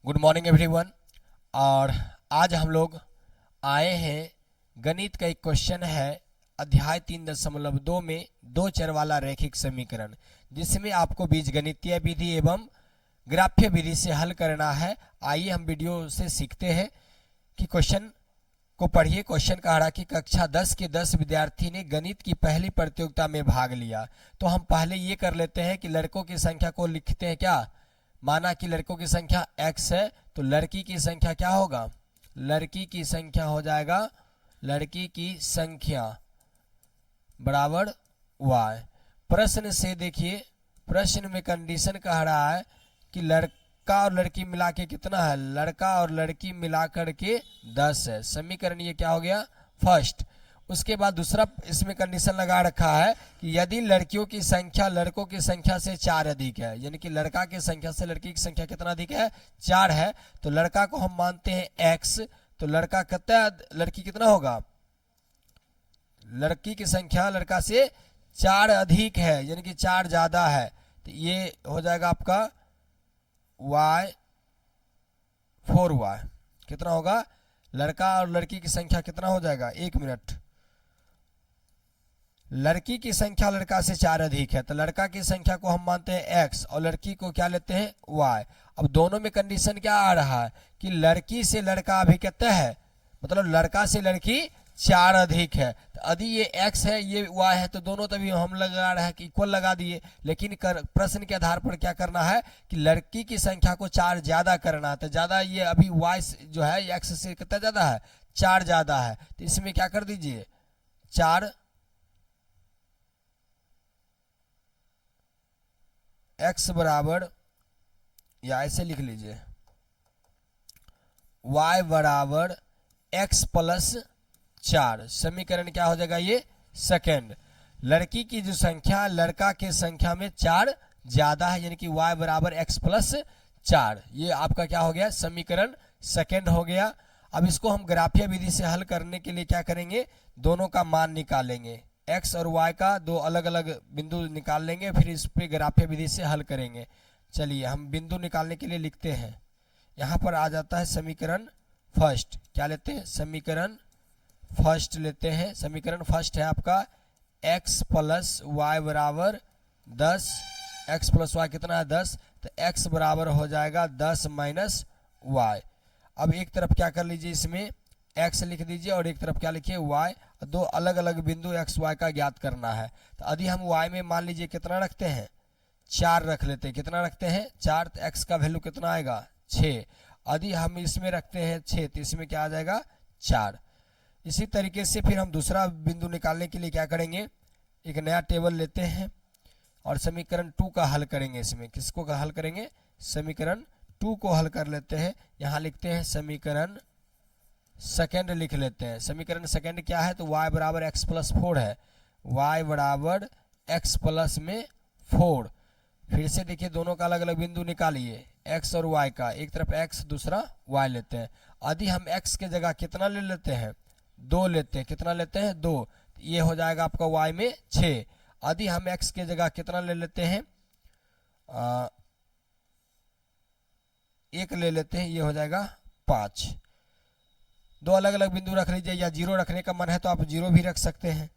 Good morning everyone. और आज हम लोग आए हैं, गणित का एक क्वेश्चन है अध्याय 3.2 में दो चर वाला रैखिक समीकरण, जिसमें आपको बीजगणितीय विधि एवं ग्राफ्य विधि से हल करना है। आइए हम वीडियो से सीखते हैं कि क्वेश्चन को पढ़िए। क्वेश्चन कह रहा कि कक्षा 10 के 10 विद्यार्थी ने गणित की पहली प्रतियोगिता में भाग लिया। तो हम पहले ये कर लेते हैं कि लड़कों की संख्या को लिखते हैं। क्या माना कि लड़कों की संख्या x है, तो लड़की की संख्या क्या होगा? लड़की की संख्या हो जाएगा, लड़की की संख्या बराबर y। प्रश्न से देखिए, प्रश्न में कंडीशन कह रहा है कि लड़का और लड़की मिला के कितना है? लड़का और लड़की मिलाकर के 10 है। समीकरण ये क्या हो गया? फर्स्ट। उसके बाद दूसरा इसमें कंडीशन लगा रखा है कि यदि लड़कियों की संख्या लड़कों की संख्या से 4 अधिक है, यानी कि लड़का की संख्या से लड़की की संख्या कितना अधिक है? 4 है। तो लड़का को हम मानते हैं x, तो लड़का कितना, लड़की कितना होगा? लड़की की संख्या लड़का से 4 अधिक है, यानी कि 4 ज्यादा है। तो ये हो जाएगा आपका y 4y। कितना होगा? लड़का और लड़की की संख्या कितना हो जाएगा? एक मिनट। लड़की की संख्या लड़का से 4 अधिक है, तो लड़का की संख्या को हम मानते हैं x और लड़की को क्या लेते हैं? y। अब दोनों में कंडीशन क्या आ रहा है कि लड़की से लड़का अभी कितना है, मतलब लड़का से लड़की 4 अधिक है। तो यदि ये x है ये y है, तो दोनों तभी हम लगा रहे हैं कि इक्वल लगा दिए। लेकिन प्रश्न के आधार पर क्या करना है कि लड़की की संख्या को 4 ज्यादा करना है। तो ज्यादा ये अभी y जो है x से कितना ज्यादा है? 4 ज्यादा है। तो इसमें क्या कर दीजिए, 4 x बराबर, या ऐसे लिख लीजिए y बराबर x प्लस 4। समीकरण क्या हो जाएगा? ये सेकेंड। लड़की की जो संख्या लड़का के संख्या में 4 ज्यादा है, यानी कि y बराबर x प्लस 4। ये आपका क्या हो गया? समीकरण सेकेंड हो गया। अब इसको हम ग्राफीय विधि से हल करने के लिए क्या करेंगे? दोनों का मान निकालेंगे, x और y का दो अलग अलग बिंदु निकाल लेंगे, फिर इस पे ग्राफीय विधि से हल करेंगे। चलिए हम बिंदु निकालने के लिए लिखते हैं। यहाँ पर आ जाता है समीकरण फर्स्ट। क्या लेते हैं? समीकरण फर्स्ट लेते हैं। समीकरण फर्स्ट है आपका x प्लस वाई बराबर 10। x प्लस वाई कितना है? 10। तो x बराबर हो जाएगा 10 माइनस वाई। अब एक तरफ क्या कर लीजिए, इसमें x लिख दीजिए और एक तरफ क्या लिखिए? y। दो अलग अलग बिंदु x y का ज्ञात करना है। तो यदि हम y में मान लीजिए कितना रखते हैं? 4 रख लेते हैं। कितना रखते हैं? 4। तो x का वैल्यू कितना आएगा? 6। यदि हम इसमें रखते हैं 6, तो इसमें क्या आ जाएगा? 4। इसी तरीके से फिर हम दूसरा बिंदु निकालने के लिए क्या करेंगे? एक नया टेबल लेते हैं और समीकरण 2 का हल करेंगे। इसमें किसको का हल करेंगे? समीकरण 2 को हल कर लेते हैं। यहाँ लिखते हैं समीकरण सेकेंड लिख लेते हैं। समीकरण सेकेंड क्या है? तो y बराबर एक्स प्लस 4 है। y बराबर x प्लस में 4। फिर से देखिए, दोनों का अलग अलग बिंदु निकालिए, x और y का। एक तरफ x दूसरा y लेते हैं। यदि हम x के जगह कितना ले लेते हैं? 2 लेते हैं। कितना लेते हैं? 2। ये हो जाएगा आपका y में 6। यदि हम x के जगह कितना ले लेते हैं? 1 ले लेते हैं, ये हो जाएगा 5। दो अलग अलग बिंदु रख लीजिए, या 0 रखने का मन है तो आप 0 भी रख सकते हैं।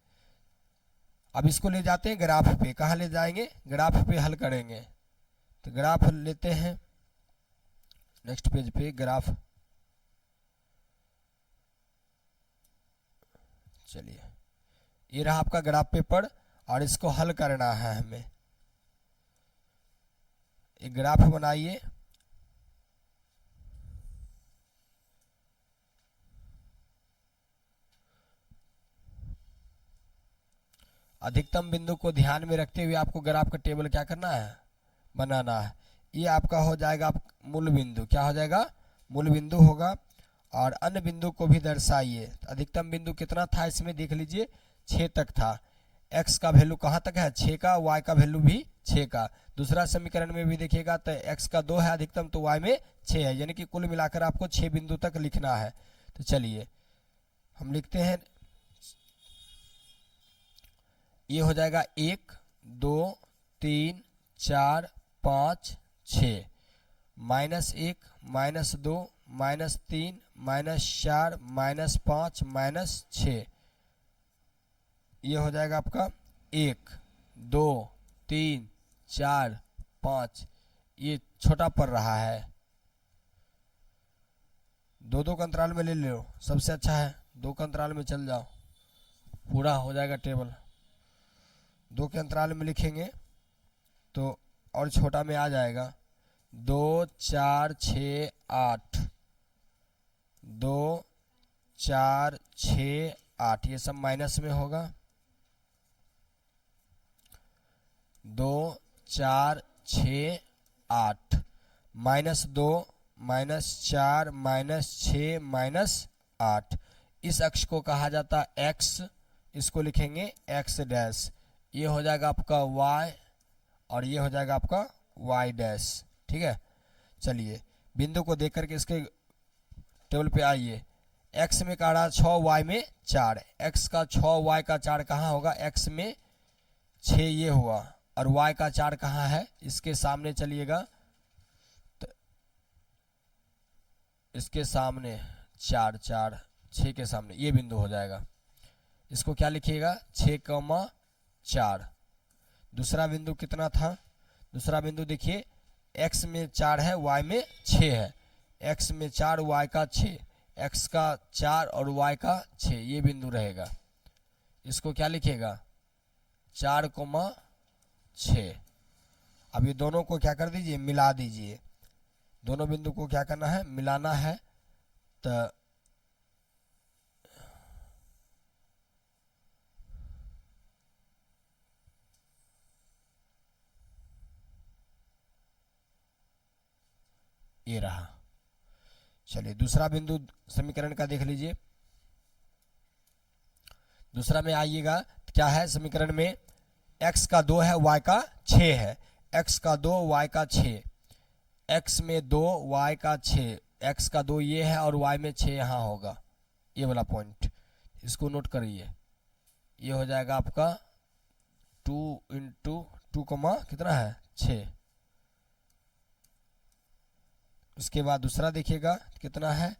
अब इसको ले जाते हैं ग्राफ पे। कहाँ ले जाएंगे? ग्राफ पे हल करेंगे। तो ग्राफ लेते हैं, नेक्स्ट पेज पे ग्राफ। चलिए, ये रहा आपका ग्राफ पेपर और इसको हल करना है हमें। एक ग्राफ बनाइए। अधिकतम बिंदु को ध्यान में रखते हुए आपको ग्राफ का टेबल क्या करना है? बनाना है। ये आपका हो जाएगा मूल बिंदु। क्या हो जाएगा? मूल बिंदु होगा। और अन्य बिंदु को भी दर्शाइए। अधिकतम बिंदु कितना था इसमें देख लीजिए, 6 तक था। x का वैल्यू कहाँ तक है? 6 का। y का वैल्यू भी 6 का। दूसरा समीकरण में भी देखिएगा तो x का 2 है अधिकतम, तो y में 6 है, यानी कि कुल मिलाकर आपको 6 बिंदु तक लिखना है। तो चलिए हम लिखते हैं, ये हो जाएगा 1 2 3 4 5 6। -1 -2 -3 -4 -5 -6, ये हो जाएगा आपका 1 2 3 4 5, ये छोटा पड़ रहा है, दो दो के अंतराल में ले लो, सबसे अच्छा है 2 के अंतराल में चल जाओ, पूरा हो जाएगा टेबल। 2 के अंतराल में लिखेंगे तो और छोटा में आ जाएगा 2 4 6 8, 2 4 6 8, ये सब माइनस में होगा, 2 4 6 8, -2 -4 -6 -8, इस अक्ष को कहा जाता है x, इसको लिखेंगे x डैश, ये हो जाएगा आपका y और ये हो जाएगा आपका y डैश। ठीक है, चलिए बिंदु को देख करके इसके टेबल पे आइए। x में कह रहा 6, y में 4, x का 6 y का 4 कहाँ होगा, x में 6 ये हुआ और y का 4 कहाँ है, इसके सामने चलिएगा तो इसके सामने 4 4 6 के सामने ये बिंदु हो जाएगा, इसको क्या लिखिएगा 6,4। दूसरा बिंदु कितना था, दूसरा बिंदु देखिए x में 4 है y में 6 है, x में 4 y का 6, x का 4 और y का 6, ये बिंदु रहेगा, इसको क्या लिखिएगा 4,6। अब ये दोनों को क्या कर दीजिए, मिला दीजिए, दोनों बिंदु को क्या करना है, मिलाना है, तो ये रहा। चलिए दूसरा बिंदु समीकरण का देख लीजिए, दूसरा में आइएगा क्या है समीकरण में, x का 2 है y का 6 है, x का 2 y का 6, x में 2 y का 6, x का 2 ये है और y में 6 यहाँ होगा, ये वाला पॉइंट इसको नोट करिए, ये हो जाएगा आपका 2 × 2 कितना है 6। उसके बाद दूसरा देखिएगा कितना है,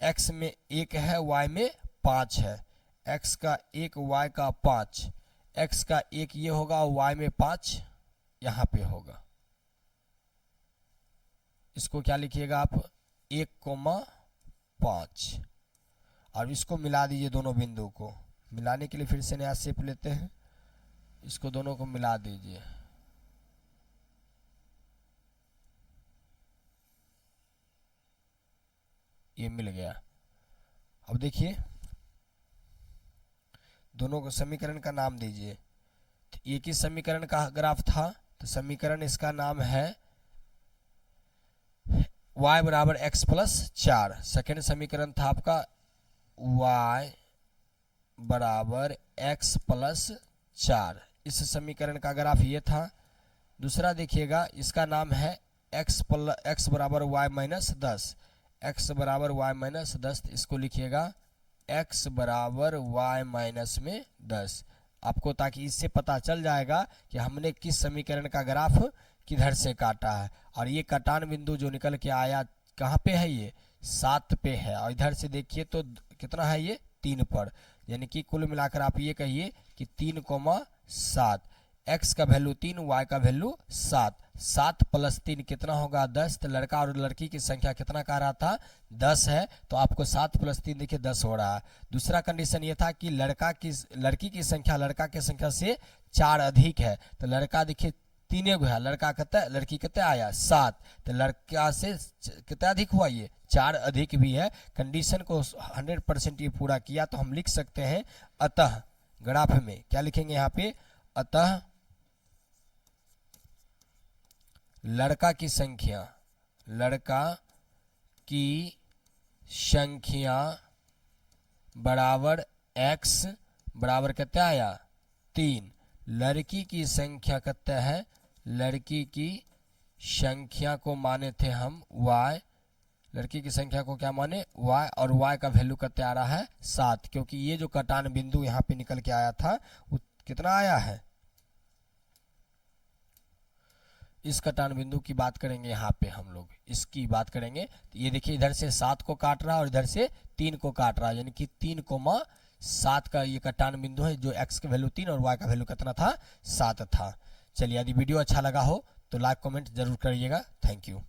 x में 1 है y में 5 है, x का 1 y का 5, x का 1 ये होगा और y में 5 यहाँ पे होगा, इसको क्या लिखिएगा आप 1,5 और इसको मिला दीजिए, दोनों बिंदु को मिलाने के लिए फिर से नया शेप लेते हैं, इसको दोनों को मिला दीजिए, ये मिल गया। अब देखिए दोनों को समीकरण का नाम दीजिए, तो एक ही समीकरण का ग्राफ था, तो समीकरण इसका नाम है y बराबर x प्लस 4, सेकेंड समीकरण था आपका y बराबर x प्लस 4, इस समीकरण का ग्राफ ये था। दूसरा देखिएगा इसका नाम है x बराबर y माइनस 10, x बराबर y माइनस 10, इसको लिखिएगा x बराबर y माइनस में 10, आपको ताकि इससे पता चल जाएगा कि हमने किस समीकरण का ग्राफ किधर से काटा है। और ये कटान बिंदु जो निकल के आया कहाँ पे है, ये 7 पे है, और इधर से देखिए तो कितना है ये 3 पर, यानी कि कुल मिलाकर आप ये कहिए कि 3,7, x का वैल्यू 3, y का वैल्यू 7, 7 + 3 कितना होगा 10, तो लड़का और लड़की की संख्या कितना कह रहा था 10 है, तो आपको 7 + 3 देखिए 10 हो रहा है। दूसरा कंडीशन ये था कि लड़की की संख्या लड़का की संख्या से 4 अधिक है, तो लड़का देखिए 3 गो है, लड़का कितना लड़की कितना आया 7, तो लड़का से कितना अधिक हुआ ये 4 अधिक भी है। कंडीशन को 100% ये पूरा किया, तो हम लिख सकते हैं अतः, ग्राफ में क्या लिखेंगे यहाँ पे, अतः लड़का की संख्या बराबर x बराबर कितना आया 3, लड़की की संख्या कितना है, लड़की की संख्या को माने थे हम y, लड़की की संख्या को क्या माने y, और y का वैल्यू कितना आ रहा है 7, क्योंकि ये जो कटान बिंदु यहाँ पे निकल के आया था वो कितना आया है इस कटान बिंदु की बात करेंगे, यहाँ पे हम लोग इसकी बात करेंगे। तो ये देखिए इधर से 7 को काट रहा है और इधर से 3 को काट रहा है, यानी कि 3,7 का ये कटान बिंदु है, जो x का वैल्यू 3 और y का वैल्यू कितना था, 7 था। चलिए, यदि वीडियो अच्छा लगा हो तो लाइक कमेंट जरूर करिएगा। Thank you.